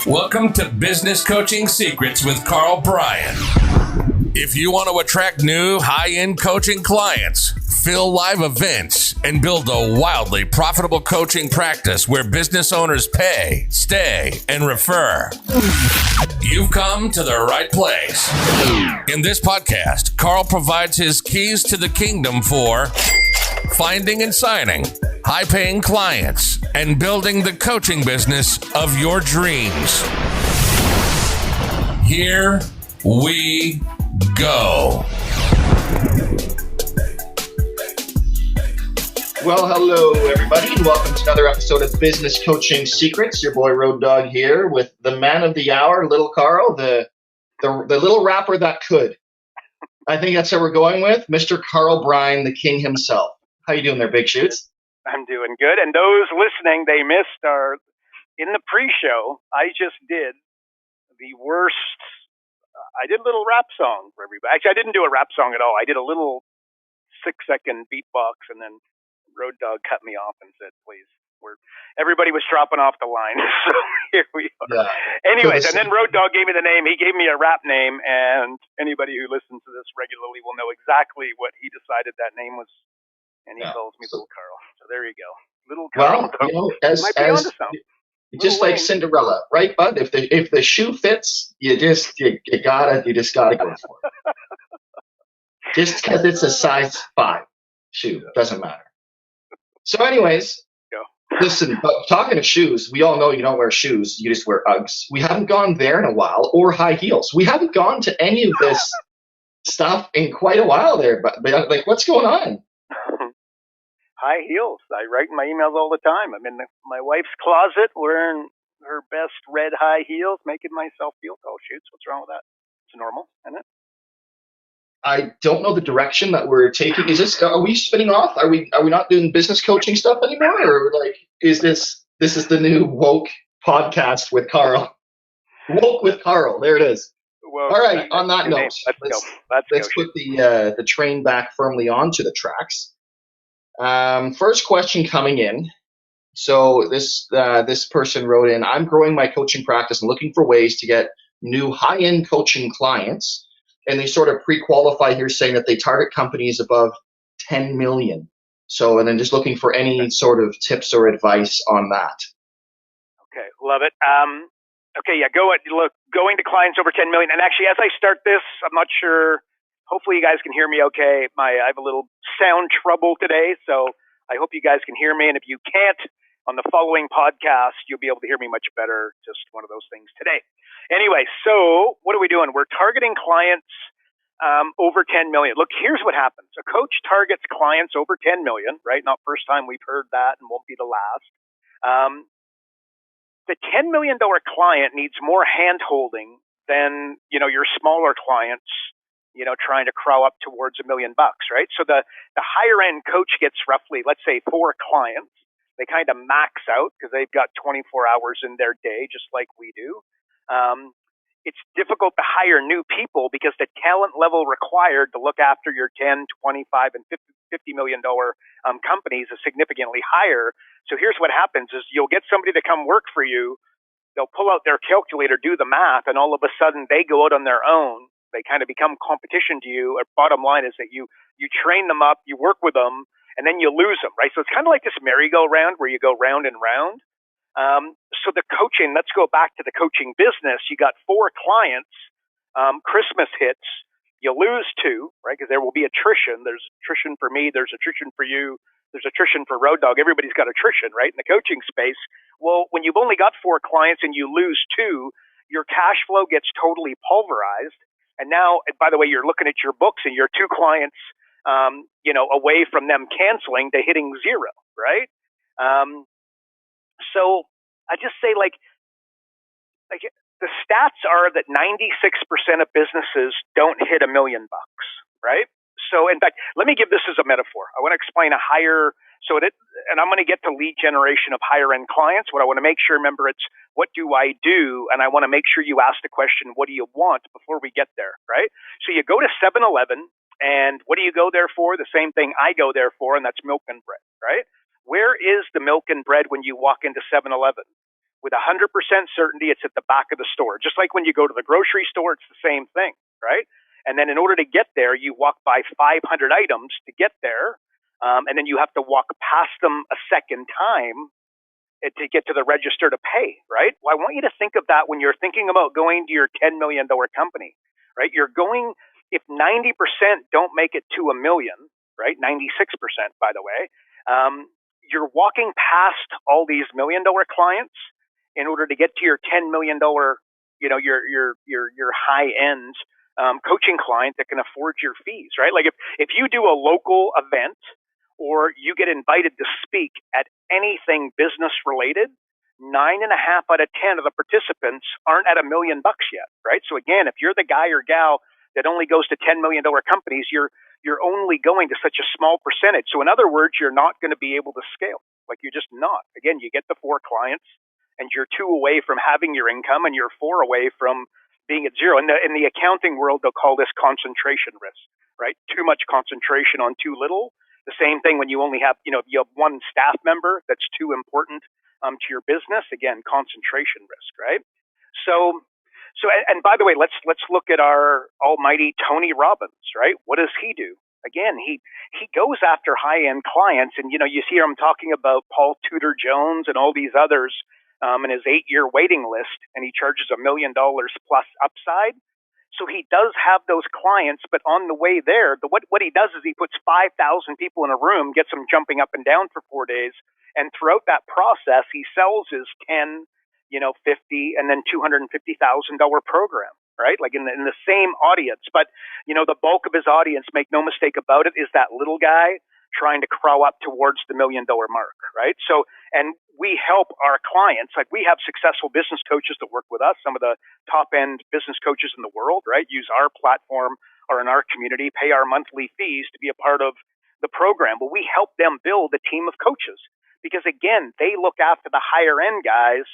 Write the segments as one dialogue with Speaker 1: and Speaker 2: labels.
Speaker 1: Welcome to Business Coaching Secrets with Karl Bryan. If you want to attract new high-end coaching clients, fill live events, and build a wildly profitable coaching practice where business owners pay, stay, and refer, you've come to the right place. In this podcast, Karl provides his keys to the kingdom for finding and signing high-paying clients and building the coaching business of your dreams. Here we go.
Speaker 2: Well, hello, everybody, and welcome to another episode of Business Coaching Secrets. Your boy Road Dogg here with the man of the hour, Little Karl, the little rapper that could. I think that's how we're going with Mr. Karl Bryan, the king himself. How you doing there, Big Shoots?
Speaker 3: I'm doing good. And those listening, they missed in the pre-show, I just did the worst. I did a little rap song for everybody. Actually, I didn't do a rap song at all. I did a little 6-second beatbox, and then Road Dogg cut me off and said, please. Everybody was dropping off the line. So here we are. Yeah. Anyways, and then Road Dogg gave me the name. He gave me a rap name, and anybody who listens to this regularly will know exactly what he decided that name was. And he calls me Little Karl. So there you go. Little Karl.
Speaker 2: Well, just like Cinderella, right, bud? If the shoe fits, you just gotta go for it. Just because it's a size 5 shoe, doesn't matter. So anyways, listen, but talking of shoes, we all know you don't wear shoes, you just wear Uggs. We haven't gone there in a while, or high heels. We haven't gone to any of this stuff in quite a while there, but like, what's going on?
Speaker 3: High heels. I write in my emails all the time. I'm in my wife's closet wearing her best red high heels, making myself feel tall. Shoots. What's wrong with that? It's normal, isn't it?
Speaker 2: I don't know the direction that we're taking. Are we spinning off? Are we not doing business coaching stuff anymore? Or like, is this is the new woke podcast with Karl? Woke with Karl. There it is. Well, all right. On that note, let's put the train back firmly onto the tracks. First question coming in. So this person wrote in, I'm growing my coaching practice and looking for ways to get new high-end coaching clients. And they sort of pre-qualify here saying that they target companies above 10 million. So, and then just looking for any sort of tips or advice on that.
Speaker 3: Okay. Love it. Going to clients over 10 million. And actually, as I start this, I'm not sure. Hopefully you guys can hear me okay. I have a little sound trouble today, so I hope you guys can hear me. And if you can't, on the following podcast, you'll be able to hear me much better. Just one of those things today. Anyway, so what are we doing? We're targeting clients over 10 million. Look, here's what happens. A coach targets clients over 10 million, right? Not first time we've heard that and won't be the last. The $10 million client needs more hand-holding than, your smaller clients, trying to crawl up towards $1 million, right? So the higher end coach gets roughly, let's say, 4 clients. They kind of max out because they've got 24 hours in their day, just like we do. It's difficult to hire new people because the talent level required to look after your 10, 25, and $50 million companies is significantly higher. So here's what happens is you'll get somebody to come work for you. They'll pull out their calculator, do the math, and all of a sudden they go out on their own. They kind of become competition to you. Bottom line is that you train them up, you work with them, and then you lose them, right? So it's kind of like this merry-go-round where you go round and round. So the coaching, let's go back to the coaching business. You got 4 clients, Christmas hits, you lose 2, right? Because there will be attrition. There's attrition for me. There's attrition for you. There's attrition for Road Dogg. Everybody's got attrition, right? In the coaching space. Well, when you've only got 4 clients and you lose 2, your cash flow gets totally pulverized. And now, by the way, you're looking at your books and you're 2 clients, away from them canceling to hitting 0, right? So I just say like the stats are that 96% of businesses don't hit $1 million, right? So in fact, let me give this as a metaphor. I want to explain and I'm going to get to lead generation of higher end clients. What I want to make sure, remember, it's what do I do? And I want to make sure you ask the question, what do you want before we get there, right? So you go to 7-Eleven and what do you go there for? The same thing I go there for, and that's milk and bread, right? Where is the milk and bread when you walk into 7-Eleven? with 100% certainty it's at the back of the store. Just like when you go to the grocery store, it's the same thing, right? And then in order to get there, you walk by 500 items to get there, and then you have to walk past them a second time to get to the register to pay, right? Well, I want you to think of that when you're thinking about going to your $10 million company, right? You're going, if 90% don't make it to a million, right? 96%, by the way, you're walking past all these $1 million clients in order to get to your $10 million, your high end coaching client that can afford your fees, right? Like if you do a local event or you get invited to speak at anything business related, 9.5 out of 10 of the participants aren't at $1 million yet, right? So again, if you're the guy or gal that only goes to $10 million companies, you're only going to such a small percentage. So in other words, you're not going to be able to scale. Like you're just not. Again, you get the 4 clients and you're 2 away from having your income and you're 4 away from being at 0. In the accounting world, they'll call this concentration risk, right? Too much concentration on too little. The same thing when you only have, you have 1 staff member that's too important to your business. Again, concentration risk, right? So, and by the way, let's look at our almighty Tony Robbins, right? What does he do? Again, he goes after high-end clients, and you see him talking about Paul Tudor Jones and all these others in his 8-year waiting list, and he charges $1 million plus upside. So he does have those clients, but on the way there, what he does is he puts 5,000 people in a room, gets them jumping up and down for 4 days, and throughout that process, he sells his 10, 50, and then $250,000 program, right? Like in the same audience. But, the bulk of his audience, make no mistake about it, is that little guy trying to crawl up towards the $1 million mark, right? So, and we help our clients, like we have successful business coaches that work with us, some of the top end business coaches in the world, right? Use our platform or in our community, pay our monthly fees to be a part of the program. But we help them build a team of coaches because again, they look after the higher end guys,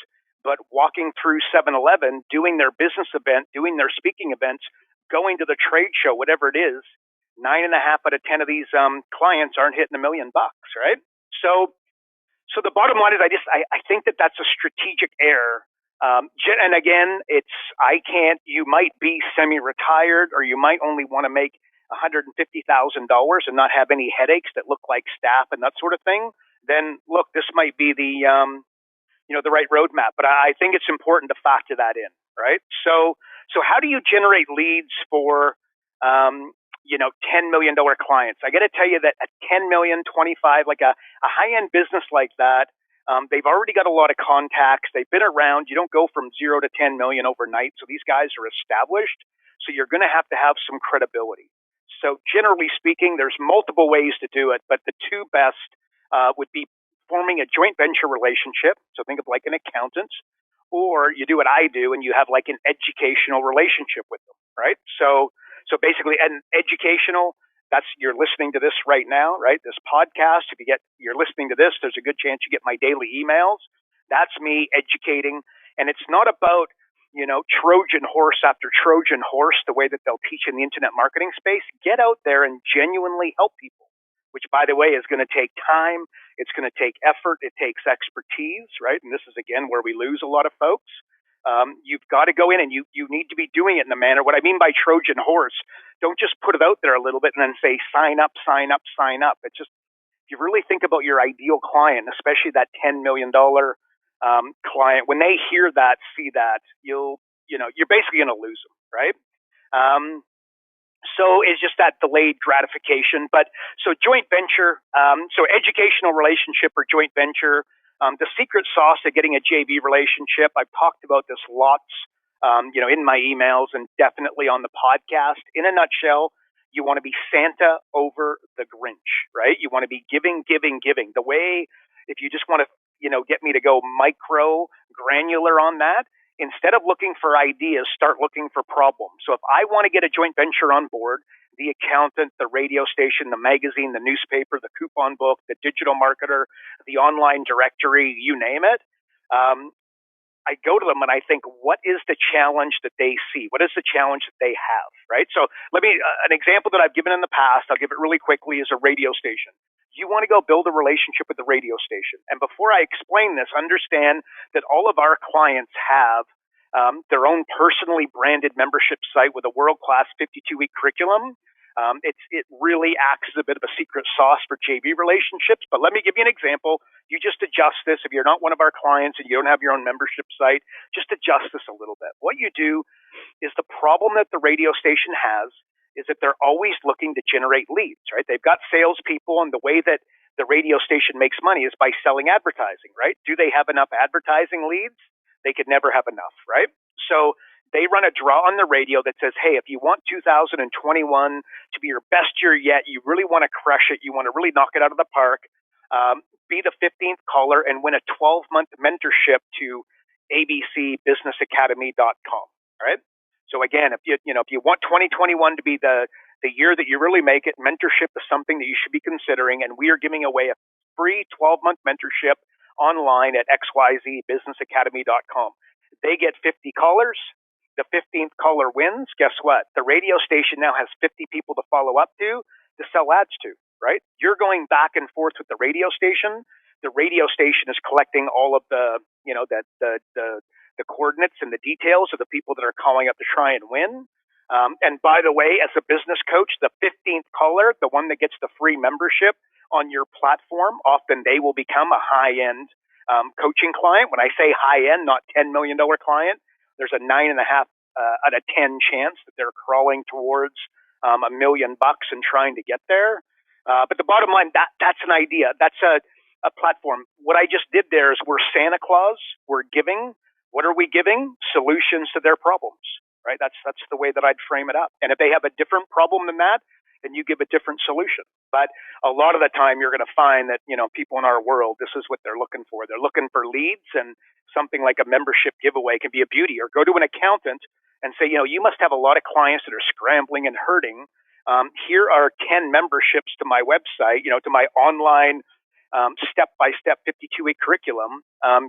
Speaker 3: but walking through 7-Eleven, doing their business event, doing their speaking events, going to the trade show, whatever it is, 9.5 out of 10 of these clients aren't hitting $1 million, right? So the bottom line is, I think that's a strategic error. And again, you might be semi-retired, or you might only want to make $150,000 and not have any headaches that look like staff and that sort of thing. Then look, this might be the right roadmap. But I think it's important to factor that in, right? So how do you generate leads for $10 million clients? I got to tell you that at 10 million, 25, like a high-end business like that, they've already got a lot of contacts. They've been around. You don't go from 0 to 10 million overnight. So these guys are established. So you're going to have some credibility. So generally speaking, there's multiple ways to do it, but the 2 best would be forming a joint venture relationship. So think of like an accountant, or you do what I do and you have like an educational relationship with them, right? So basically, an educational, you're listening to this right now, right? This podcast, you're listening to this, there's a good chance you get my daily emails. That's me educating. And it's not about, Trojan horse after Trojan horse, the way that they'll teach in the internet marketing space. Get out there and genuinely help people, which by the way is going to take time. It's going to take effort. It takes expertise, right? And this is again where we lose a lot of folks. You've got to go in and you need to be doing it in a manner. What I mean by Trojan horse, don't just put it out there a little bit and then say, sign up, sign up, sign up. It's just, if you really think about your ideal client, especially that $10 million client, when they hear that, see that, you're basically going to lose them, right? So it's just that delayed gratification. But so joint venture, so educational relationship or joint venture, the secret sauce to getting a JV relationship, I've talked about this lots, in my emails and definitely on the podcast. In a nutshell, you want to be Santa over the Grinch, right? You want to be giving, giving, giving. The way, if you just want to, get me to go micro granular on that, instead of looking for ideas, start looking for problems. So if I want to get a joint venture on board, the accountant, the radio station, the magazine, the newspaper, the coupon book, the digital marketer, the online directory, you name it, I go to them and I think, what is the challenge that they see? What is the challenge that they have, right? So let me, an example that I've given in the past, I'll give it really quickly, is a radio station. You want to go build a relationship with the radio station. And before I explain this, understand that all of our clients have their own personally branded membership site with a world-class 52-week curriculum. It really acts as a bit of a secret sauce for JV relationships. But let me give you an example. You just adjust this. If you're not one of our clients and you don't have your own membership site, just adjust this a little bit. What you do is, the problem that the radio station has is that they're always looking to generate leads, right? They've got salespeople, and the way that the radio station makes money is by selling advertising, right? Do they have enough advertising leads? They could never have enough, right? So they run a draw on the radio that says, hey, if you want 2021 to be your best year yet, you really want to crush it, you want to really knock it out of the park, be the 15th caller and win a 12-month mentorship to abcbusinessacademy.com, right? So again, if you want 2021 to be the year that you really make it, mentorship is something that you should be considering, and we are giving away a free 12-month mentorship online at xyzbusinessacademy.com. They get 50 callers. The 15th caller wins. Guess what? The radio station now has 50 people to follow up to sell ads to, right? You're going back and forth with the radio station. The radio station is collecting all of the coordinates and the details of the people that are calling up to try and win. And by the way, as a business coach, the 15th caller, the one that gets the free membership on your platform, often they will become a high-end coaching client. When I say high-end, not $10 million client, there's a 9.5 out of 10 chance that they're crawling towards $1 million and trying to get there. But the bottom line, that's an idea. That's a platform. What I just did there is, we're Santa Claus. We're giving. What are we giving? Solutions to their problems, right? That's the way that I'd frame it up. And if they have a different problem than that, then you give a different solution. But a lot of the time, you're going to find that, people in our world, this is what they're looking for. They're looking for leads, and something like a membership giveaway can be a beauty. Or go to an accountant and say, you must have a lot of clients that are scrambling and hurting. Here are 10 memberships to my website, to my online step-by-step 52-week curriculum.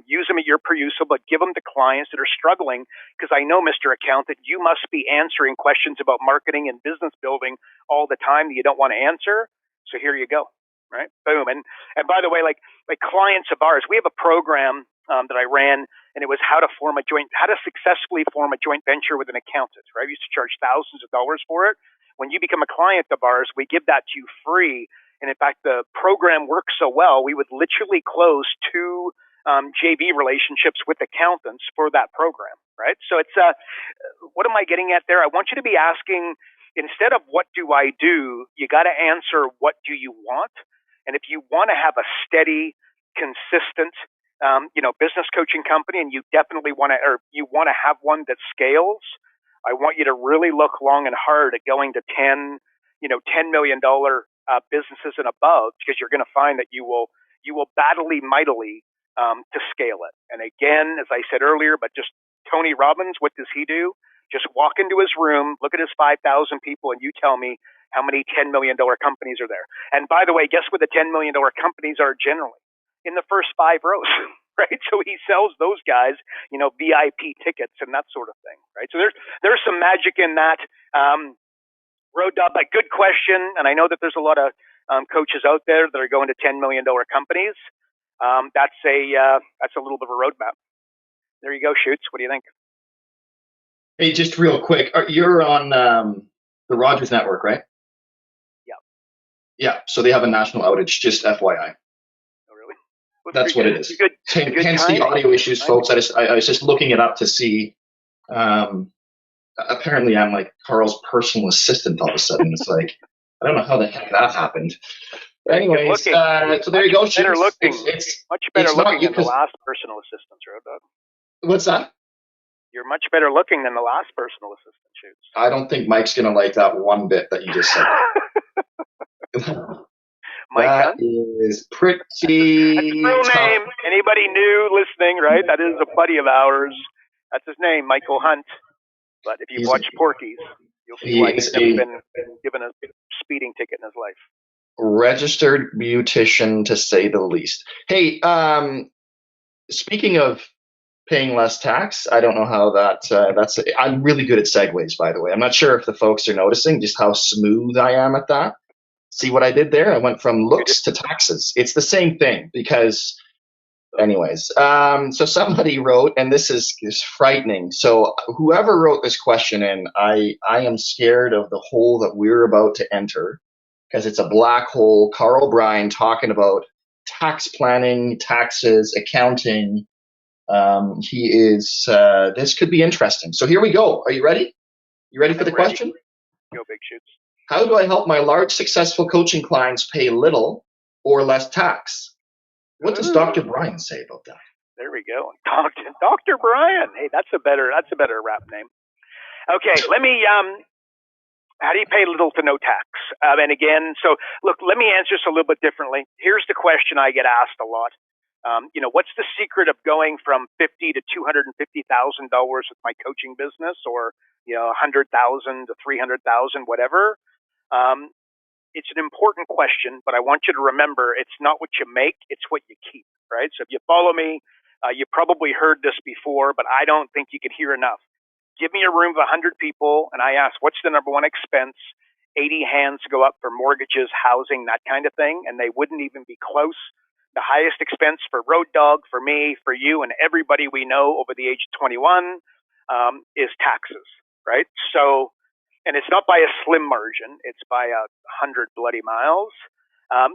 Speaker 3: Use them at your perusal, but give them to clients that are struggling, because I know, Mr. Accountant, you must be answering questions about marketing and business building all the time that you don't want to answer. So here you go, right? Boom. And by the way, like clients of ours, we have a program that I ran, and it was how to successfully form a joint venture with an accountant, right? We used to charge thousands of dollars for it. When you become a client of ours, we give that to you free. And in fact, the program works so well, we would literally close 2 JV relationships with accountants for that program, right? So it's what am I getting at there? I want you to be asking, instead of what do I do, you got to answer, what do you want? And if you want to have a steady, consistent, business coaching company, and you definitely want to, or you want to have one that scales, I want you to really look long and hard at going to $10 million businesses and above, because you're going to find that you will battle mightily to scale it. And again, as I said earlier, but just Tony Robbins, what does he do? Just walk into his room, look at his 5,000 people, and you tell me how many $10 million companies are there. And by the way, guess what the $10 million companies are generally? In the first 5 rows, right? So he sells those guys, VIP tickets and that sort of thing, right? So there's some magic in that. Road Dog, but good question. And I know that there's a lot of coaches out there that are going to $10 million companies. That's a little bit of a roadmap. There you go, Shoots. What do you think?
Speaker 2: Hey, just real quick, you're on the Rogers Network, right?
Speaker 3: Yeah.
Speaker 2: Yeah. So they have a national outage. Just FYI.
Speaker 3: Oh, really?
Speaker 2: That's what it is. Hence the audio issues, folks. I was just looking it up to see. Apparently, I'm like Carl's personal assistant all of a sudden. It's like, I don't know how the heck that happened. Anyways, so there you go.
Speaker 3: Better looking. It's much better looking than the last personal assistant, Road Dog.
Speaker 2: What's that?
Speaker 3: You're much better looking than the last personal assistant, Shoots.
Speaker 2: I don't think Mike's going to like that one bit that you just said.
Speaker 3: Mike
Speaker 2: that
Speaker 3: Hunt?
Speaker 2: Is pretty
Speaker 3: That's his real name. Anybody new listening, right? That is a buddy of ours. That's his name, Michael Hunt. But if you've watched Porky's, you'll see why he's never been given a speeding ticket in his life.
Speaker 2: Registered beautician, to say the least. Hey, speaking of paying less tax, I don't know how that's. I'm really good at segues, by the way. I'm not sure if the folks are noticing just how smooth I am at that. See what I did there? I went from looks to taxes. It's the same thing because, anyways. So somebody wrote, and this is frightening. So whoever wrote this question in, I am scared of the hole that we're about to enter because it's a black hole. Karl Bryan talking about tax planning, taxes, accounting. He is. This could be interesting. So here we go. Are you ready? You ready for the question?
Speaker 3: Go big shoots.
Speaker 2: How do I help my large successful coaching clients pay little or less tax? What does Dr. Bryan say about that?
Speaker 3: There we go. Dr. Bryan. Hey, that's a better rap name. Okay, let me how do you pay little to no tax? And again, so look, let me answer this a little bit differently. Here's the question I get asked a lot. What's the secret of going from $50,000 to $250,000 with my coaching business, or $100,000 to $300,000, whatever? It's an important question, but I want you to remember it's not what you make, it's what you keep, right? So if you follow me, you probably heard this before, but I don't think you could hear enough. Give me a room of 100 people, and I ask, what's the number one expense? 80 hands go up for mortgages, housing, that kind of thing, and they wouldn't even be close. The highest expense for Road Dog, for me, for you, and everybody we know over the age of 21 is taxes, right? So, and it's not by a slim margin, it's by 100 bloody miles.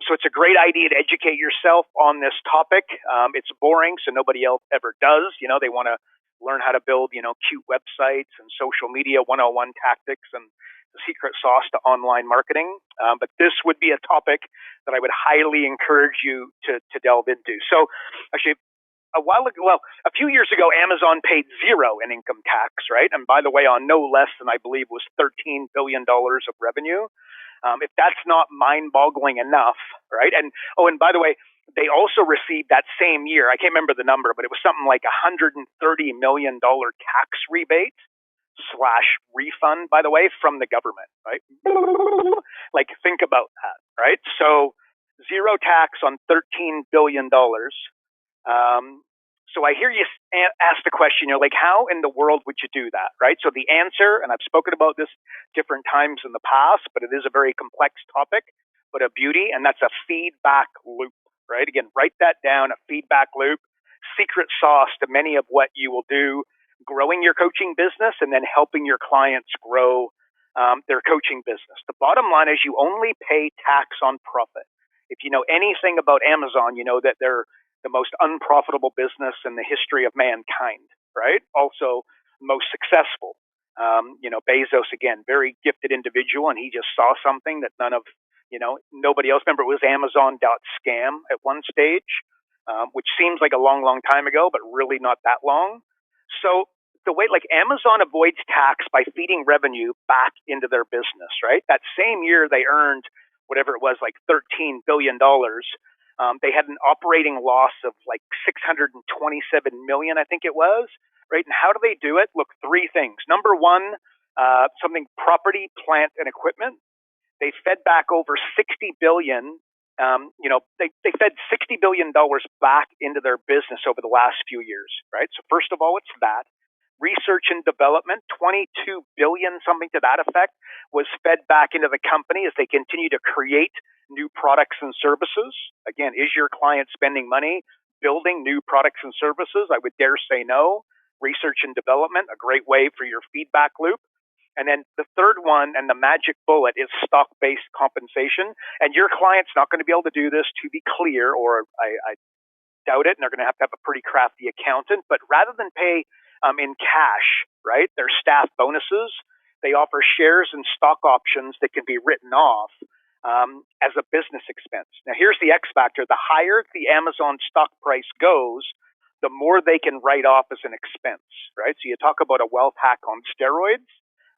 Speaker 3: So it's a great idea to educate yourself on this topic. It's boring, so nobody else ever does. They want to learn how to build, cute websites and social media 101 tactics and the secret sauce to online marketing. But this would be a topic that I would highly encourage you to delve into. So actually, a few years ago, Amazon paid zero in income tax, right? And by the way, on no less than I believe was $13 billion of revenue. If that's not mind-boggling enough, right? And by the way, they also received that same year, I can't remember the number, but it was something like $130 million tax rebate / refund, by the way, from the government, right? Like, think about that, right? So zero tax on $13 billion. So I hear you ask the question, like, how in the world would you do that, right? So the answer, and I've spoken about this different times in the past, but it is a very complex topic, but a beauty, and that's a feedback loop, right? Again, write that down, a feedback loop, secret sauce to many of what you will do, growing your coaching business and then helping your clients grow their coaching business. The bottom line is you only pay tax on profit. If you know anything about Amazon, you know that they're the most unprofitable business in the history of mankind, right? Also most successful. Bezos, again, very gifted individual, and he just saw something that nobody else. Remember, it was Amazon.scam at one stage, which seems like a long, long time ago, but really not that long. So the way, like, Amazon avoids tax by feeding revenue back into their business, right? That same year they earned whatever it was, like $13 billion. They had an operating loss of like $627 million, I think it was, right? And how do they do it? Look, three things. Number one, something property, plant, and equipment. They fed back over $60 billion. They fed $60 billion back into their business over the last few years, right? So first of all, it's that. Research and development, $22 billion, something to that effect, was fed back into the company as they continue to create new products and services. Again, is your client spending money building new products and services? I would dare say no. Research and development, a great way for your feedback loop. And then the third one, and the magic bullet, is stock-based compensation. And your client's not going to be able to do this, to be clear, or I doubt it, and they're going to have a pretty crafty accountant. But rather than pay in cash, right, their staff bonuses, they offer shares and stock options that can be written off as a business expense. Now, here's the X factor. The higher the Amazon stock price goes, the more they can write off as an expense, right? So you talk about a wealth hack on steroids.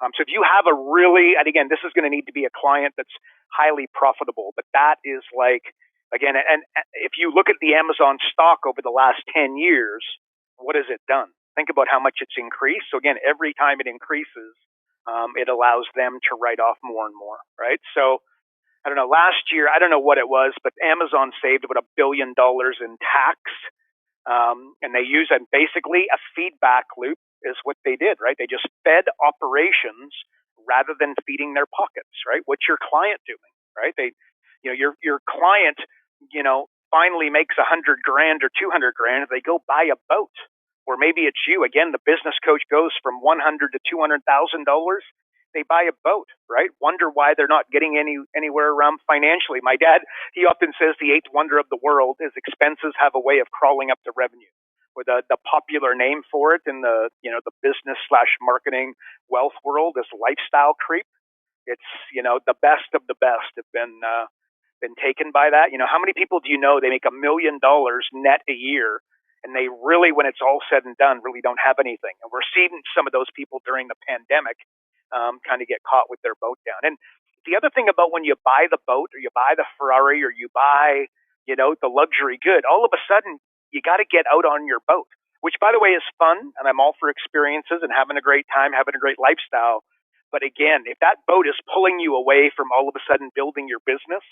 Speaker 3: So if you have a really, and again, this is going to need to be a client that's highly profitable, but that is like, again, and if you look at the Amazon stock over the last 10 years, what has it done? Think about how much it's increased. So again, every time it increases, it allows them to write off more and more, right? So I don't know, last year, I don't know what it was, but Amazon saved about $1 billion in tax. And they use basically a feedback loop is what they did, right? They just fed operations rather than feeding their pockets, right? What's your client doing, right? They your client, finally makes $100,000 or $200,000. They go buy a boat, or maybe it's you again. The business coach goes from $100,000 to $200,000. They buy a boat, right? Wonder why they're not getting anywhere around financially. My dad, he often says the eighth wonder of the world is expenses have a way of crawling up to revenue. Or the popular name for it in the the business / marketing wealth world is lifestyle creep. It's the best of the best have been taken by that. How many people do you know they make $1 million net a year, and they really, when it's all said and done, really don't have anything? And we're seeing some of those people during the pandemic kind of get caught with their boat down. And the other thing about when you buy the boat, or you buy the Ferrari, or you buy the luxury good, all of a sudden you got to get out on your boat, which, by the way, is fun, and I'm all for experiences and having a great time, having a great lifestyle. But again, if that boat is pulling you away from all of a sudden building your business,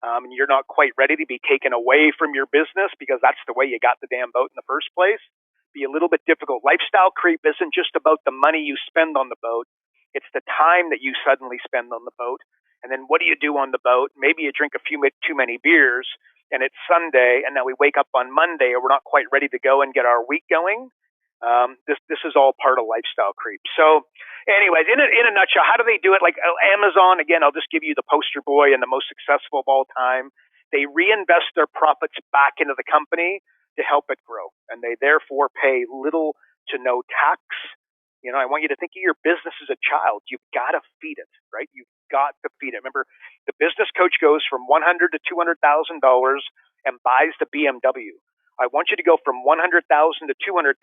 Speaker 3: and you're not quite ready to be taken away from your business because that's the way you got the damn boat in the first place, be a little bit difficult. Lifestyle creep isn't just about the money you spend on the boat. It's the time that you suddenly spend on the boat. And then what do you do on the boat? Maybe you drink a few too many beers, and it's Sunday, and now we wake up on Monday, and we're not quite ready to go and get our week going. This is all part of lifestyle creep. So anyways, in a nutshell, how do they do it? Like Amazon, again, I'll just give you the poster boy and the most successful of all time. They reinvest their profits back into the company to help it grow, and they therefore pay little to no tax. I want you to think of your business as a child. You've got to feed it, right? You've got to feed it. Remember, the business coach goes from $100,000 to $200,000 and buys the BMW. I want you to go from $100,000 to $200,000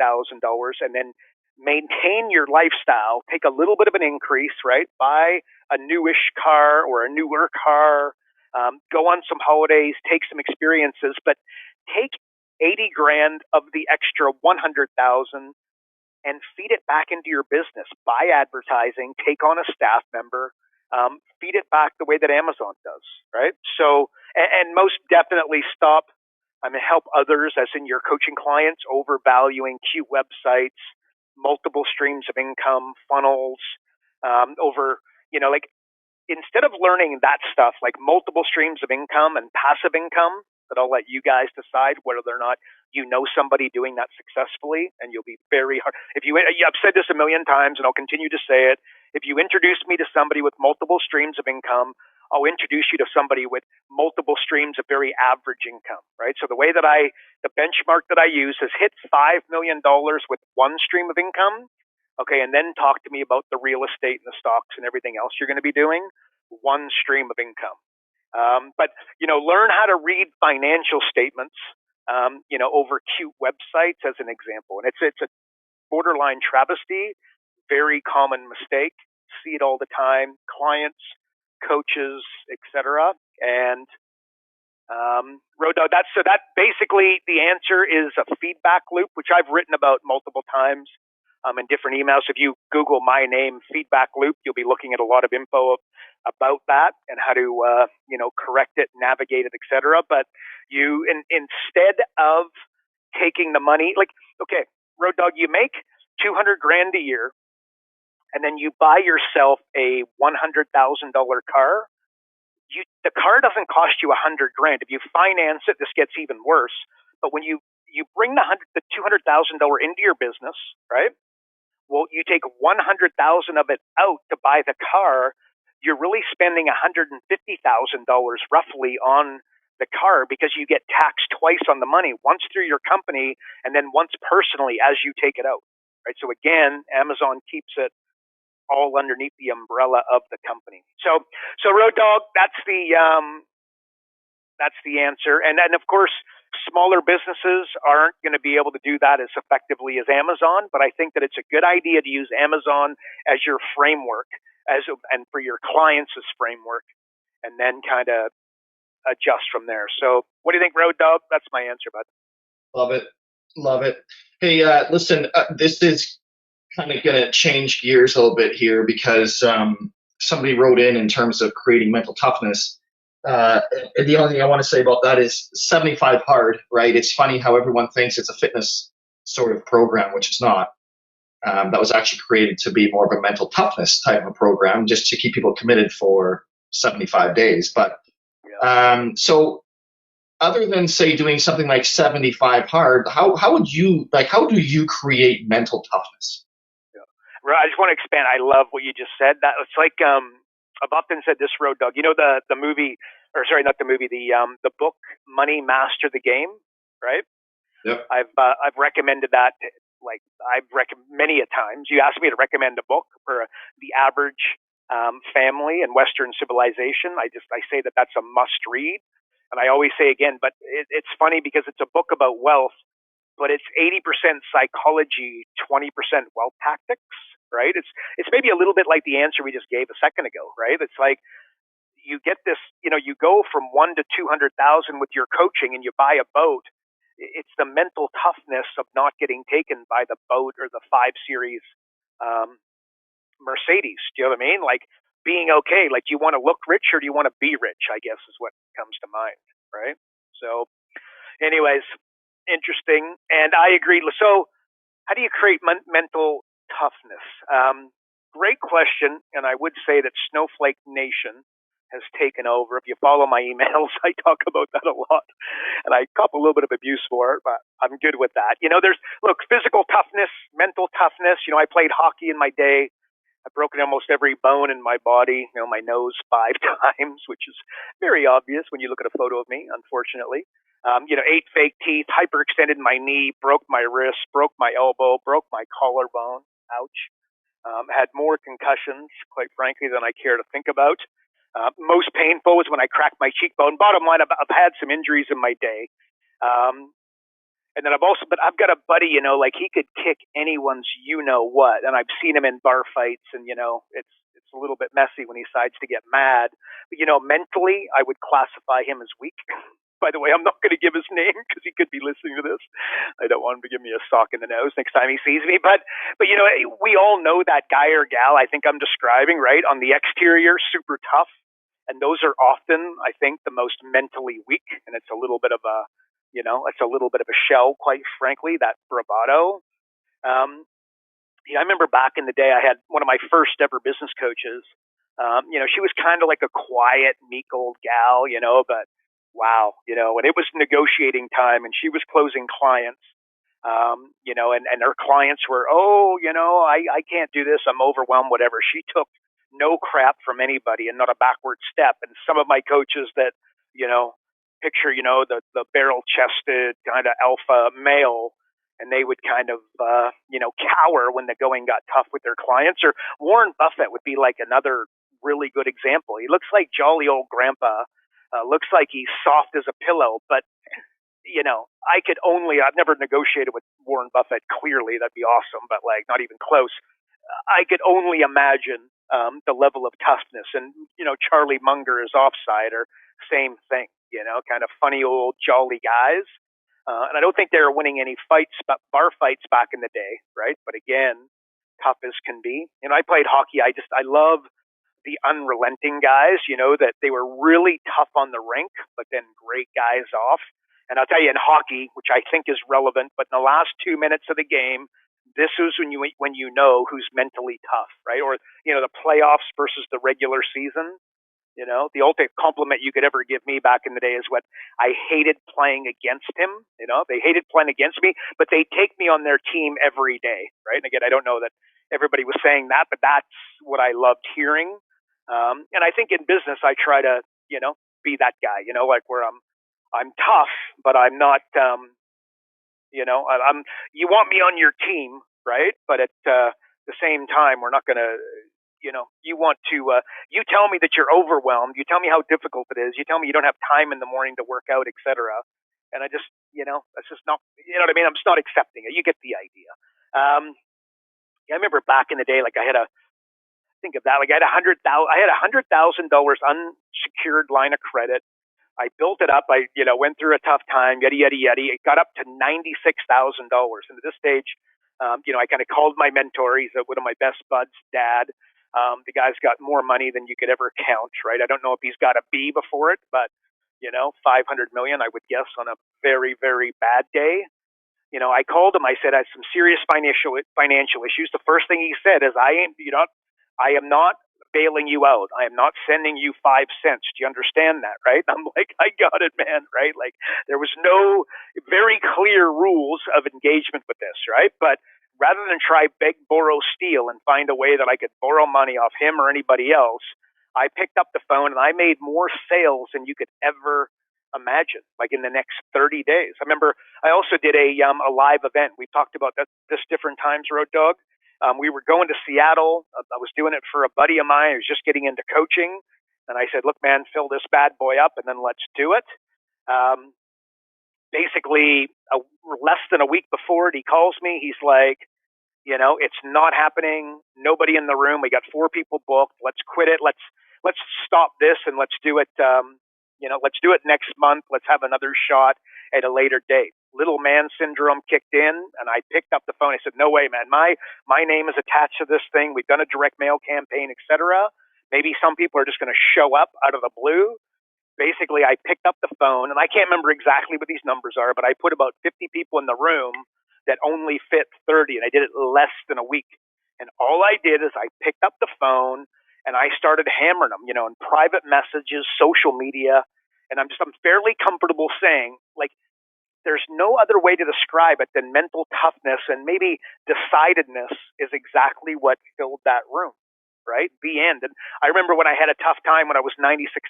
Speaker 3: and then maintain your lifestyle. Take a little bit of an increase, right? Buy a newish car or a newer car. Go on some holidays. Take some experiences, but take 80 grand of the extra 100,000 and feed it back into your business. Buy advertising, take on a staff member, feed it back the way that Amazon does, right? So, and most definitely stop, help others, as in your coaching clients, overvaluing cute websites, multiple streams of income, funnels, instead of learning that stuff, like multiple streams of income and passive income, that I'll let you guys decide whether or not you know somebody doing that successfully, and you'll be very hard. I've said this a million times, and I'll continue to say it. If you introduce me to somebody with multiple streams of income, I'll introduce you to somebody with multiple streams of very average income, right? So the benchmark that I use is hit $5 million with one stream of income, okay, and then talk to me about the real estate and the stocks and everything else you're going to be doing, one stream of income. But learn how to read financial statements, over cute websites as an example. And it's a borderline travesty, very common mistake. See it all the time. Clients, coaches, etc. And Road Dog, that basically the answer is a feedback loop, which I've written about multiple times in different emails. If you Google my name, feedback loop, you'll be looking at a lot of info about that and how to correct it, navigate it, etc. But you instead of taking the money, like, okay, Road Dog, you make $200,000 a year, and then you buy yourself a $100,000 car. The car doesn't cost you $100,000. If you finance it, this gets even worse. But when you bring the $200,000 into your business, right? Well, you take $100,000 of it out to buy the car. You're really spending $150,000 roughly on the car, because you get taxed twice on the money, once through your company and then once personally as you take it out, right? So again, Amazon keeps it all underneath the umbrella of the company. So Road Dog, that's the answer. And then, of course, smaller businesses aren't going to be able to do that as effectively as Amazon, but I think that it's a good idea to use Amazon as your framework, and for your clients as framework, and then kind of adjust from there. So what do you think, Road Dog? That's my answer, bud.
Speaker 2: Love it. Hey, listen, this is kind of going to change gears a little bit here, because somebody wrote in terms of creating mental toughness. And the only thing I want to say about that is 75 hard, right? It's funny how everyone thinks it's a fitness sort of program, which it's not. That was actually created to be more of a mental toughness type of a program, just to keep people committed for 75 days. But So other than say doing something like 75 hard, how do you create mental toughness?
Speaker 3: Right, I just want to expand. I love what you just said. That it's like I've often said this, Road Dog. You know the movie, or sorry, not the movie, the book Money Master the Game, right?
Speaker 2: Yep.
Speaker 3: I've recommended that, like I've recommended many a times. You asked me to recommend a book for the average family in Western civilization. I say that that's a must read, and I always say again. But it's funny because it's a book about wealth, but it's 80% psychology, 20% wealth tactics. Right? It's maybe a little bit like the answer we just gave a second ago. Right? It's like you get this. You go from 1 to 200,000 with your coaching, and you buy a boat. It's the mental toughness of not getting taken by the boat or the 5 Series Mercedes. Do you know what I mean? Like being okay. Like, do you want to look rich or do you want to be rich? I guess is what comes to mind, right? So, anyways, interesting, and I agree. So, how do you create mental toughness? Great question, and I would say that Snowflake Nation has taken over. If you follow my emails, I talk about that a lot, and I cop a little bit of abuse for it, but I'm good with that. There's physical toughness, mental toughness. I played hockey in my day. I've broken almost every bone in my body, my nose 5 times, which is very obvious when you look at a photo of me, unfortunately. 8 fake teeth, hyperextended my knee, broke my wrist, broke my elbow, broke my collarbone. Ouch. Had more concussions, quite frankly, than I care to think about. Most painful was when I cracked my cheekbone. Bottom line, I've had some injuries in my day. And then I've got a buddy, like he could kick anyone's what, and I've seen him in bar fights, and it's a little bit messy when he decides to get mad. But mentally, I would classify him as weak. By the way, I'm not going to give his name because he could be listening to this. I don't want him to give me a sock in the nose next time he sees me. But we all know that guy or gal I think I'm describing, right? On the exterior, super tough, and those are often, I think, the most mentally weak, and it's a little bit of a it's a little bit of a shell, quite frankly, that bravado. I remember back in the day, I had one of my first ever business coaches. She was kind of like a quiet, meek old gal, but wow, when it was negotiating time and she was closing clients, and her clients were, I can't do this. I'm overwhelmed, whatever. She took no crap from anybody and not a backward step. And some of my coaches that, picture, the barrel chested kind of alpha male, and they would kind of, cower when the going got tough with their clients. Or Warren Buffett would be like another really good example. He looks like jolly old grandpa, looks like he's soft as a pillow, but I've never negotiated with Warren Buffett, clearly, that'd be awesome, but like not even close. I could only imagine the level of toughness. And, Charlie Munger is offside, or same thing, kind of funny old jolly guys. And I don't think they were winning any fights, but bar fights back in the day, right? But again, tough as can be. I played hockey. I love the unrelenting guys, that they were really tough on the rink, but then great guys off. And I'll tell you, in hockey, which I think is relevant, but in the last 2 minutes of the game, this is when you know who's mentally tough, right? Or, the playoffs versus the regular season. The ultimate compliment you could ever give me back in the day is what I hated playing against him. They hated playing against me, but they take me on their team every day, right? And again, I don't know that everybody was saying that, but that's what I loved hearing. And I think in business, I try to, be that guy, like where I'm tough, but I'm not, you want me on your team, right? But at the same time, we're not going to, you want to, you tell me that you're overwhelmed. You tell me how difficult it is. You tell me you don't have time in the morning to work out, etc. And I just, that's just not, what I mean? I'm just not accepting it. You get the idea. I remember back in the day, like I had think of that, like I had $100,000 unsecured line of credit. I built it up. I, went through a tough time, yada, yada, yada. It got up to $96,000. And at this stage, I kind of called my mentor. He's one of my best buds, Dad. The guy's got more money than you could ever count, right? I don't know if he's got a B before it, but, 500 million, I would guess, on a very, very bad day. I called him. I said, I have some serious financial issues. The first thing he said is, I am not bailing you out. I am not sending you 5 cents. Do you understand that, right? I'm like, I got it, man, right? Like, there was no very clear rules of engagement with this, right? But rather than try beg, borrow, steal and find a way that I could borrow money off him or anybody else, I picked up the phone and I made more sales than you could ever imagine, like in the next 30 days. I remember I also did a live event. We've talked about this different times, Road Dog. We were going to Seattle. I was doing it for a buddy of mine who's just getting into coaching. And I said, look, man, fill this bad boy up and then let's do it. Basically, less than a week before it, he calls me. He's like, it's not happening. Nobody in the room. We got 4 people booked. Let's quit it. Let's stop this and let's do it. Let's do it next month. Let's have another shot at a later date. Little man syndrome kicked in, and I picked up the phone. I said, no way, man. My name is attached to this thing. We've done a direct mail campaign, etc. Maybe some people are just going to show up out of the blue. Basically, I picked up the phone, and I can't remember exactly what these numbers are, but I put about 50 people in the room that only fit 30, and I did it less than a week. And all I did is I picked up the phone, and I started hammering them, in private messages, social media, and I'm fairly comfortable saying, like, there's no other way to describe it than mental toughness and maybe decidedness is exactly what filled that room, right? The end. And I remember when I had a tough time when I was $96,000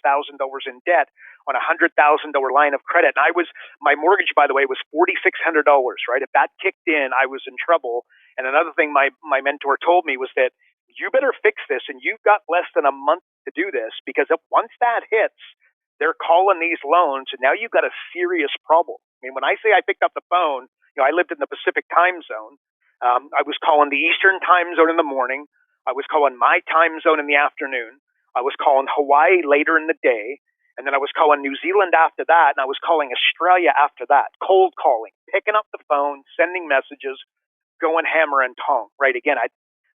Speaker 3: in debt on a $100,000 line of credit. And my mortgage, by the way, was $4,600, right? If that kicked in, I was in trouble. And another thing my mentor told me was that you better fix this, and you've got less than a month to do this, because once that hits, they're calling these loans, and now you've got a serious problem. I mean, when I say I picked up the phone, I lived in the Pacific time zone. I was calling the Eastern time zone in the morning. I was calling my time zone in the afternoon. I was calling Hawaii later in the day. And then I was calling New Zealand after that. And I was calling Australia after that. Cold calling, picking up the phone, sending messages, going hammer and tong, right? Again,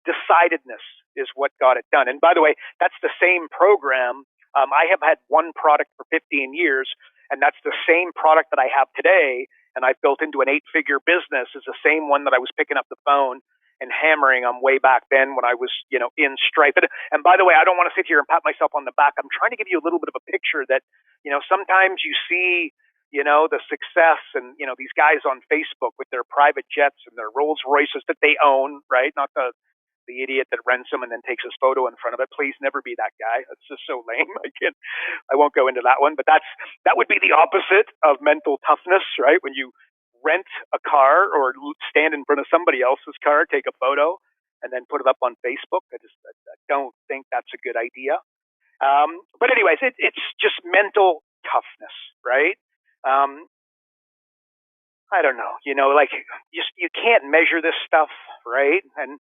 Speaker 3: decidedness is what got it done. And by the way, that's the same program. I have had one product for 15 years, and that's the same product that I have today, and I've built into an 8-figure business, is the same one that I was picking up the phone and hammering on way back then when I was, in Stripe. And by the way, I don't want to sit here and pat myself on the back. I'm trying to give you a little bit of a picture that, sometimes you see, the success and, these guys on Facebook with their private jets and their Rolls Royces that they own, right? Not the idiot that rents them and then takes his photo in front of it. Please never be that guy. That's just so lame. I won't go into that one, but that would be the opposite of mental toughness, right? When you rent a car or stand in front of somebody else's car, take a photo, and then put it up on Facebook. I don't think that's a good idea. But anyways, it's just mental toughness, right? I don't know, you can't measure this stuff, right? And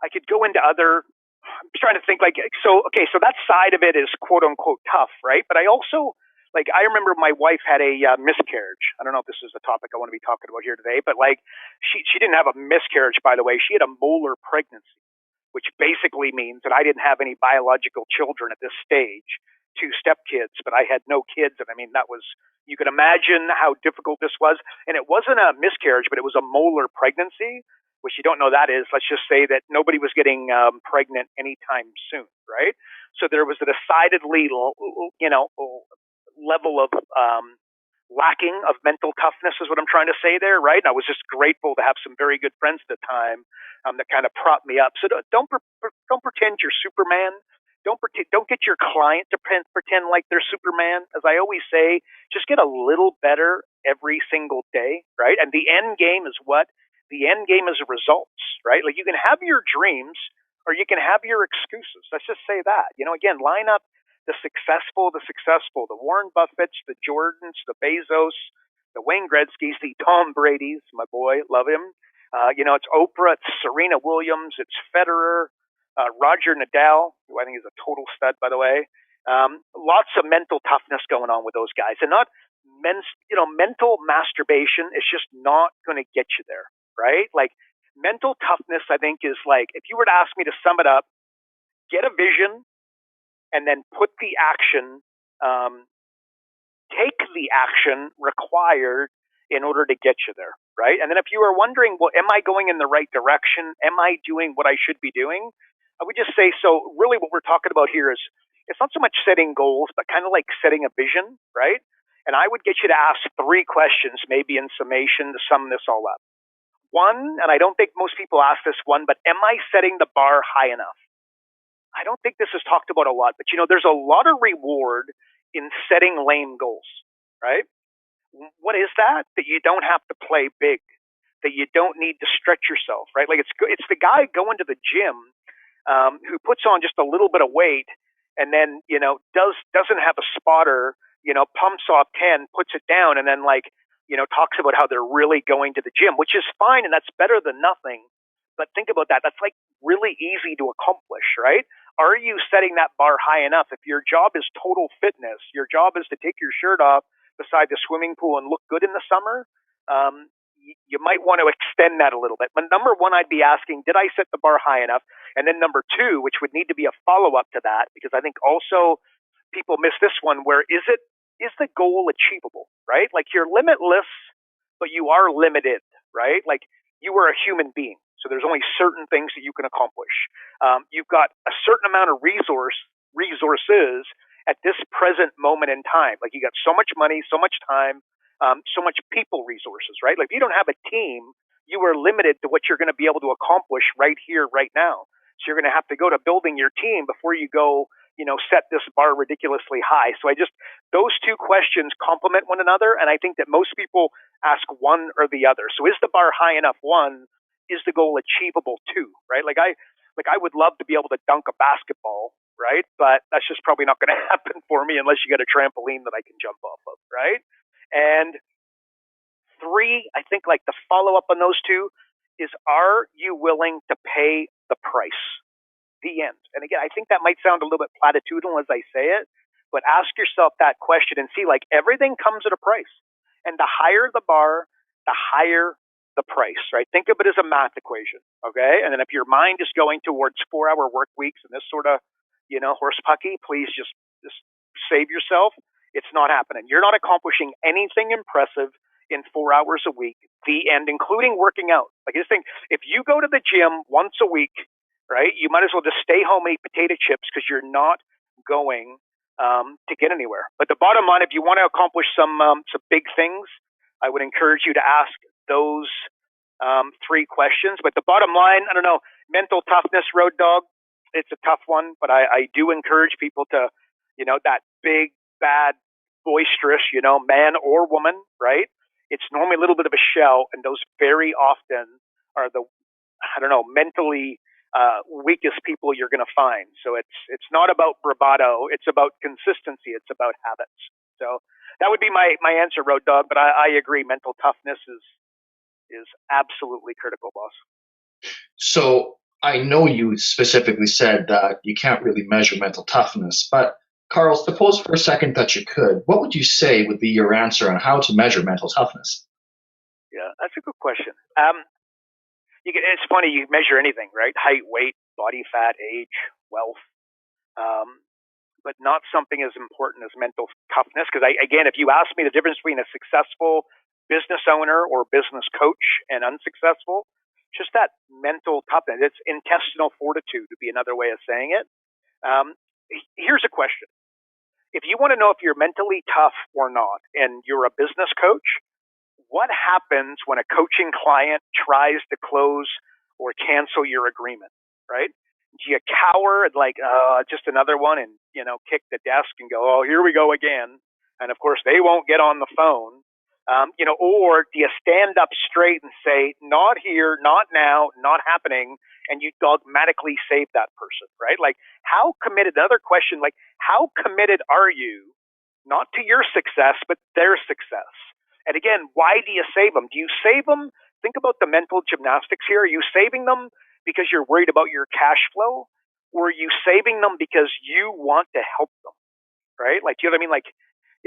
Speaker 3: I could go into I'm trying to think so that side of it is quote unquote tough, right? But I also, I remember my wife had a miscarriage. I don't know if this is the topic I want to be talking about here today, but she didn't have a miscarriage, by the way. She had a molar pregnancy, which basically means that I didn't have any biological children at this stage, 2 stepkids, but I had no kids. And I mean, you can imagine how difficult this was. And it wasn't a miscarriage, but it was a molar pregnancy, which you don't know that is. Let's just say that nobody was getting pregnant anytime soon, right? So there was a decidedly, level of lacking of mental toughness is what I'm trying to say there, right? And I was just grateful to have some very good friends at the time that kind of propped me up. So don't pretend you're Superman. Don't get your client to pretend like they're Superman. As I always say, just get a little better every single day, right? And the end game is what? The end game is results, right? Like, you can have your dreams or you can have your excuses. Let's just say that. Again, line up the successful, the Warren Buffetts, the Jordans, the Bezos, the Wayne Gretzky's, the Tom Brady's, my boy, love him. It's Oprah, it's Serena Williams, it's Federer, Roger Nadal, who I think is a total stud, by the way. Lots of mental toughness going on with those guys, and not mental masturbation is just not going to get you there, right? Like, mental toughness, I think, is if you were to ask me to sum it up, get a vision and then put the action, take the action required in order to get you there, right? And then if you are wondering, well, am I going in the right direction? Am I doing what I should be doing? I would just say, so really what we're talking about here is it's not so much setting goals, but kind of like setting a vision, right? And I would get you to ask 3 questions, maybe in summation, to sum this all up. One, and I don't think most people ask this one, but am I setting the bar high enough? I don't think this is talked about a lot, but there's a lot of reward in setting lame goals, right? What is that? That you don't have to play big, that you don't need to stretch yourself, right? Like it's the guy going to the gym who puts on just a little bit of weight and then doesn't have a spotter, pumps off 10, puts it down, and then talks about how they're really going to the gym, which is fine and that's better than nothing. But think about that. That's like really easy to accomplish, right? Are you setting that bar high enough? If your job is total fitness, your job is to take your shirt off beside the swimming pool and look good in the summer, you might want to extend that a little bit. But number one, I'd be asking, did I set the bar high enough? And then number 2, which would need to be a follow-up to that, because I think also people miss this one, where is the goal achievable, right? Like you're limitless, but you are limited, right? Like you are a human being. So there's only certain things that you can accomplish. You've got a certain amount of resources at this present moment in time. Like you got so much money, so much time, so much people resources, right? Like if you don't have a team, you are limited to what you're going to be able to accomplish right here, right now. So you're going to have to go to building your team before you go, set this bar ridiculously high. So those 2 questions complement one another. And I think that most people ask one or the other. So is the bar high enough? 1, is the goal achievable? 2, right? Like I would love to be able to dunk a basketball, right? But that's just probably not going to happen for me unless you get a trampoline that I can jump off of, right? And 3, I think like the follow up on those 2 is, are you willing to pay the price? The end. And again, I think that might sound a little bit platitudinal as I say it, but ask yourself that question and see, like, everything comes at a price. And the higher the bar, the higher the price, right? Think of it as a math equation, okay? And then if your mind is going towards 4-hour work weeks and this sort of, horse pucky, please just save yourself. It's not happening. You're not accomplishing anything impressive in 4 hours a week, the end, including working out. Like this thing, if you go to the gym once a week, right, you might as well just stay home, eat potato chips, because you're not going to get anywhere. But the bottom line, if you want to accomplish some big things, I would encourage you to ask those 3 questions. But the bottom line, I don't know, mental toughness, Road Dog, it's a tough one, but I do encourage people to, that big, bad, boisterous, man or woman, right? It's normally a little bit of a shell, and those very often are the, mentally weakest people you're going to find. So it's not about bravado. It's about consistency. It's about habits. So that would be my answer, Road Dog. But I agree. Mental toughness is absolutely critical, boss.
Speaker 2: So I know you specifically said that you can't really measure mental toughness, but Karl, suppose for a second that you could. What would you say would be your answer on how to measure mental toughness?
Speaker 3: Yeah, that's a good question. It's funny, you measure anything, right? Height, weight, body fat, age, wealth, but not something as important as mental toughness. Because again, if you ask me the difference between a successful business owner or business coach and unsuccessful, just that mental toughness. It's intestinal fortitude, to be another way of saying it. Here's a question. If you want to know if you're mentally tough or not, and you're a business coach, what happens when a coaching client tries to close or cancel your agreement, right? Do you cower and just another one and, kick the desk and go, oh, here we go again. And of course, they won't get on the phone. Or do you stand up straight and say, not here, not now, not happening, and you dogmatically save that person, right? Like, how committed, another question, like, how committed are you, not to your success, but their success? And again, why do you save them? Do you save them? Think about the mental gymnastics here. Are you saving them because you're worried about your cash flow? Or are you saving them because you want to help them, right? Like, do you know what I mean? Like,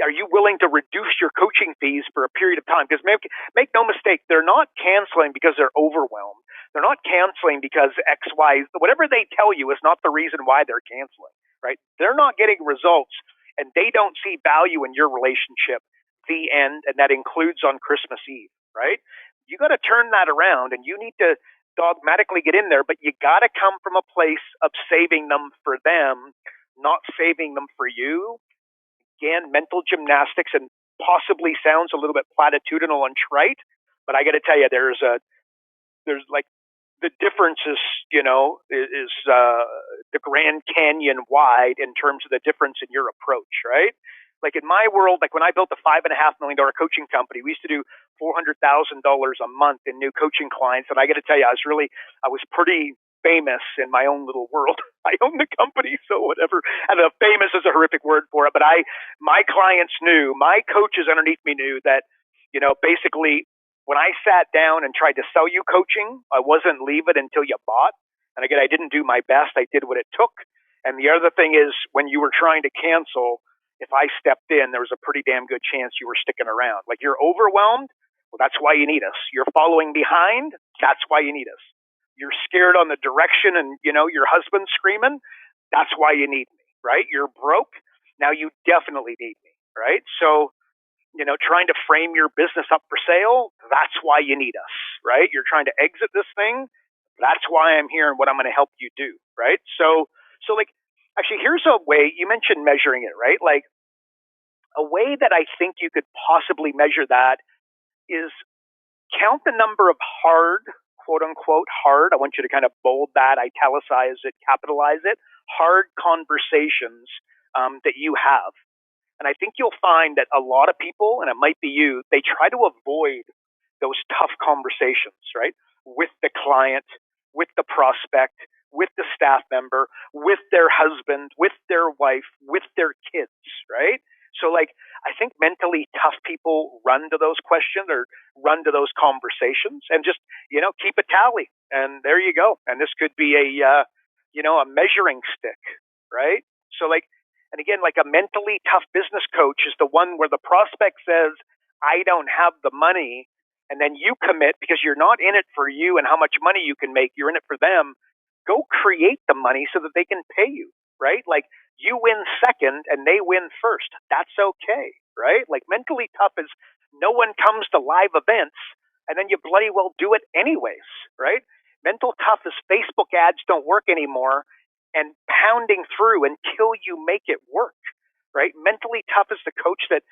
Speaker 3: are you willing to reduce your coaching fees for a period of time? Because make no mistake, they're not canceling because they're overwhelmed. They're not canceling because X, Y, whatever they tell you is not the reason why they're canceling, right? They're not getting results, and they don't see value in your relationship. The end, and that includes on Christmas Eve, right? You got to turn that around, and you need to dogmatically get in there, but you got to come from a place of saving them for them, not saving them for you. Again, mental gymnastics, and possibly sounds a little bit platitudinal and trite, but I got to tell you, there's like the difference is, is the Grand Canyon wide in terms of the difference in your approach, right? Like in my world, like when I built the $5.5 million coaching company, we used to do $400,000 a month in new coaching clients. And I got to tell you, I was pretty famous in my own little world. I own the company, so whatever. And famous is a horrific word for it. But my clients knew, my coaches underneath me knew that, basically when I sat down and tried to sell you coaching, I wasn't leave it until you bought. And again, I didn't do my best. I did what it took. And the other thing is, when you were trying to cancel, if I stepped in, there was a pretty damn good chance you were sticking around. Like, you're overwhelmed, well, that's why you need us. You're following behind, that's why you need us. You're scared on the direction and, your husband's screaming, that's why you need me, right? You're broke, now you definitely need me, right? So, trying to frame your business up for sale, that's why you need us, right? You're trying to exit this thing, that's why I'm here and what I'm going to help you do, right? So like, actually, here's a way, you mentioned measuring it, right? Like, a way that I think you could possibly measure that is count the number of hard, quote unquote, hard, I want you to kind of bold that, italicize it, capitalize it, hard conversations that you have. And I think you'll find that a lot of people, and it might be you, they try to avoid those tough conversations, right? With the client, with the prospect, with the staff member, with their husband, with their wife, with their kids, right? So like, I think mentally tough people run to those questions or run to those conversations and just, keep a tally. And there you go. And this could be a measuring stick, right? So like, and again, like a mentally tough business coach is the one where the prospect says, I don't have the money. And then you commit because you're not in it for you and how much money you can make. You're in it for them. Go create the money so that they can pay you, right? Like, you win second and they win first. That's okay, right? Like, mentally tough is no one comes to live events and then you bloody well do it anyways, right? Mental tough is Facebook ads don't work anymore and pounding through until you make it work, right? Mentally tough is the coach that,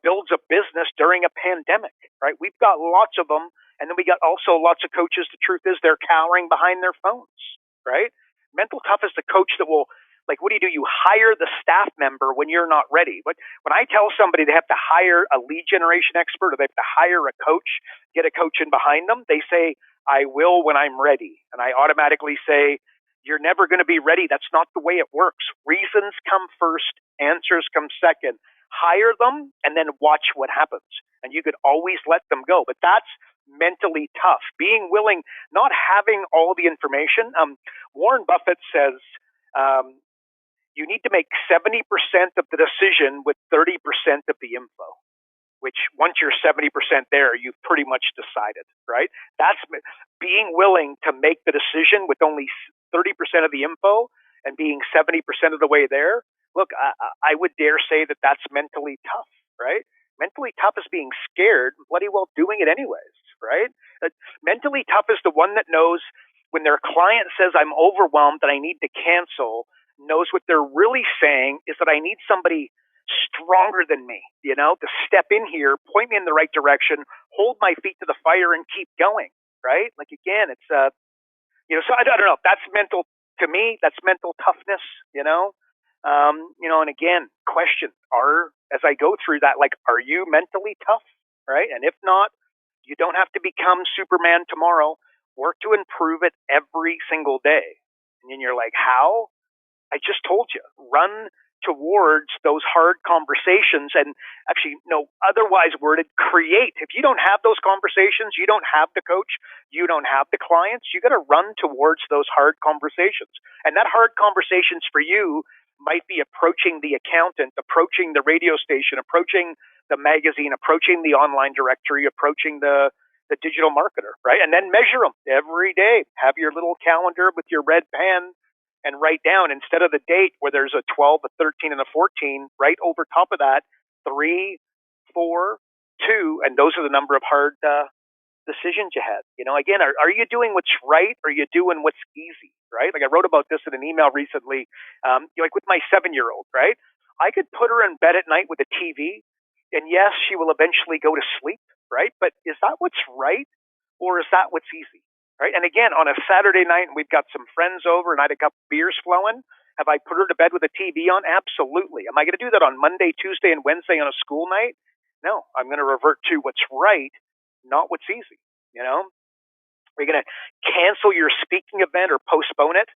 Speaker 3: builds a business during a pandemic, right? We've got lots of them. And then we got also lots of coaches. The truth is they're cowering behind their phones, right? Mental tough is the coach that will, like, what do? You hire the staff member when you're not ready. But when I tell somebody they have to hire a lead generation expert or they have to hire a coach, get a coach in behind them, they say, I will when I'm ready. And I automatically say, you're never going to be ready. That's not the way it works. Reasons come first, answers come second. Hire them and then watch what happens. And you could always let them go. But that's mentally tough. Being willing, not having all the information. Warren Buffett says, you need to make 70% of the decision with 30% of the info, which once you're 70% there, you've pretty much decided, right? That's being willing to make the decision with only 30% of the info and being 70% of the way there. Look, I would dare say that that's mentally tough, right? Mentally tough is being scared, bloody well doing it anyways, right? Mentally tough is the one that knows when their client says, I'm overwhelmed and I need to cancel, knows what they're really saying is that I need somebody stronger than me, to step in here, point me in the right direction, hold my feet to the fire and keep going, right? Like, again, it's, so I don't know. That's mental, to me, that's mental toughness, and again, question, as I go through that, like, are you mentally tough, right? And if not, you don't have to become Superman tomorrow. Work to improve it every single day. And then you're like, how? I just told you, run towards those hard conversations and actually, otherwise worded, create. If you don't have those conversations, you don't have the coach, you don't have the clients, you got to run towards those hard conversations. And that hard conversations for you might be approaching the accountant, approaching the radio station, approaching the magazine, approaching the online directory, approaching the digital marketer, right? And then measure them every day. Have your little calendar with your red pen and write down, instead of the date where there's a 12, a 13, and a 14, right over top of that, 3, 4, 2, and those are the number of hard decisions you had. Again, are you doing what's right, or are you doing what's easy, right? Like I wrote about this in an email recently, like with my 7-year-old, right? I could put her in bed at night with a TV, and yes, she will eventually go to sleep, right? But is that what's right, or is that what's easy, right? And again, on a Saturday night, and we've got some friends over, and I had a couple beers flowing, have I put her to bed with a TV on? Absolutely. Am I going to do that on Monday, Tuesday, and Wednesday on a school night? No, I'm going to revert to what's right, not what's easy. Are you going to cancel your speaking event or postpone it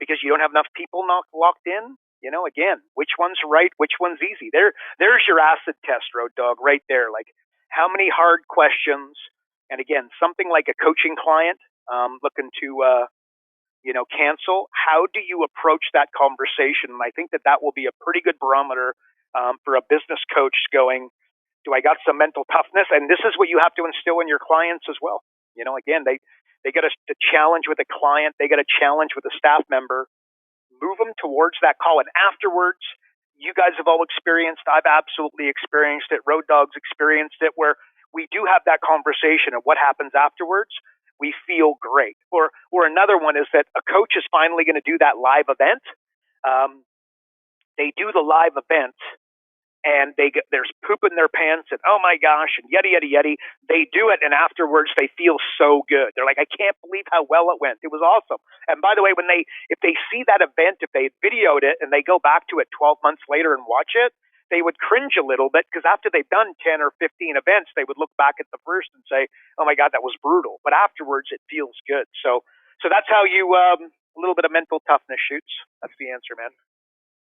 Speaker 3: because you don't have enough people locked in? Again, which one's right, which one's easy? There's your acid test, Road Dog, right there. Like, how many hard questions? And again, something like a coaching client looking to cancel. How do you approach that conversation? And I think that will be a pretty good barometer for a business coach going, do I got some mental toughness? And this is what you have to instill in your clients as well. Again, they got a challenge with a client. They got a challenge with a staff member. Move them towards that call. And afterwards, you guys have all experienced, I've absolutely experienced it, Road Dog's experienced it, where we do have that conversation, and what happens afterwards, we feel great. Or another one is that a coach is finally going to do that live event. They do the live event, and there's poop in their pants, and oh my gosh, and yeti. They do it, and afterwards they feel so good. They're like, I can't believe how well it went. It was awesome. And by the way, if they see that event, if they videoed it and they go back to it 12 months later and watch it, they would cringe a little bit, because after they've done 10 or 15 events, they would look back at the first and say, oh my God, that was brutal. But afterwards it feels good. So that's how you, a little bit of mental toughness shoots. That's the answer, man.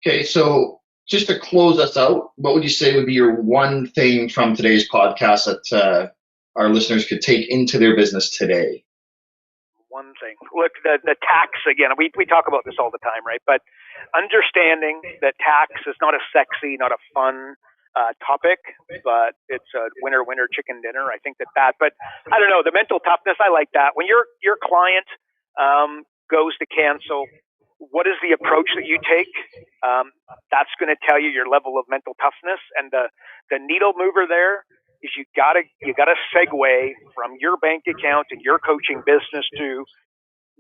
Speaker 2: Okay, so just to close us out, what would you say would be your one thing from today's podcast that our listeners could take into their business today?
Speaker 3: One thing. Look, the tax, again, we talk about this all the time, right? But understanding that tax is not a sexy, not a fun topic, but it's a winner chicken dinner. I think that, but I don't know, the mental toughness, I like that. When your client goes to cancel, what is the approach that you take? That's going to tell you your level of mental toughness. And the needle mover there is you gotta segue from your bank account and your coaching business to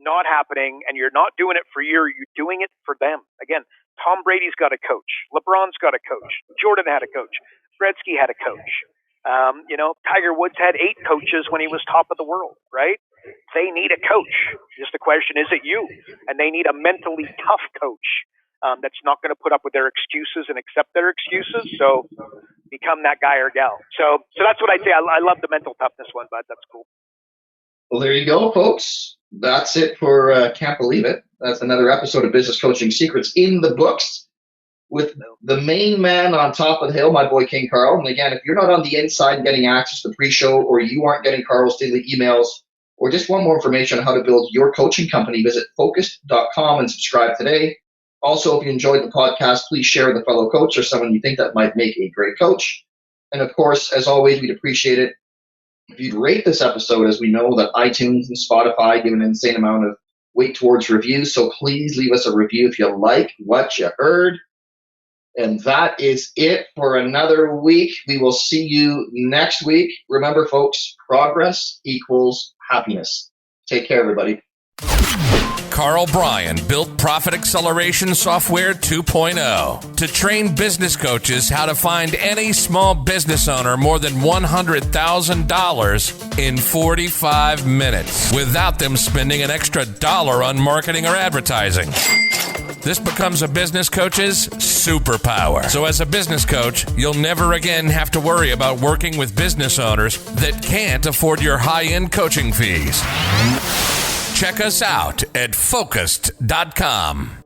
Speaker 3: not happening, and you're not doing it for you, you're doing it for them. Again, Tom Brady's got a coach. LeBron's got a coach. Jordan had a coach. Gretzky had a coach. Tiger Woods had 8 coaches when he was top of the world, right? They need a coach. Just the question, is it you? And they need a mentally tough coach that's not going to put up with their excuses and accept their excuses. So become that guy or gal. So that's what I'd say. I love the mental toughness one, but that's cool.
Speaker 2: Well, there you go, folks. That's it for Can't Believe It. That's another episode of Business Coaching Secrets in the books with the main man on top of the hill, my boy King Karl. And again, if you're not on the inside getting access to the pre-show, or you aren't getting Karl's daily emails, or just want more information on how to build your coaching company, visit focused.com and subscribe today. Also, if you enjoyed the podcast, please share with a fellow coach or someone you think that might make a great coach. And of course, as always, we'd appreciate it if you'd rate this episode, as we know that iTunes and Spotify give an insane amount of weight towards reviews. So please leave us a review if you like what you heard. And that is it for another week. We will see you next week. Remember, folks, progress equals happiness. Take care, everybody.
Speaker 1: Karl Bryan built Profit Acceleration Software 2.0 to train business coaches how to find any small business owner more than $100,000 in 45 minutes without them spending an extra dollar on marketing or advertising. This becomes a business coach's superpower. So as a business coach, you'll never again have to worry about working with business owners that can't afford your high-end coaching fees. Check us out at focused.com.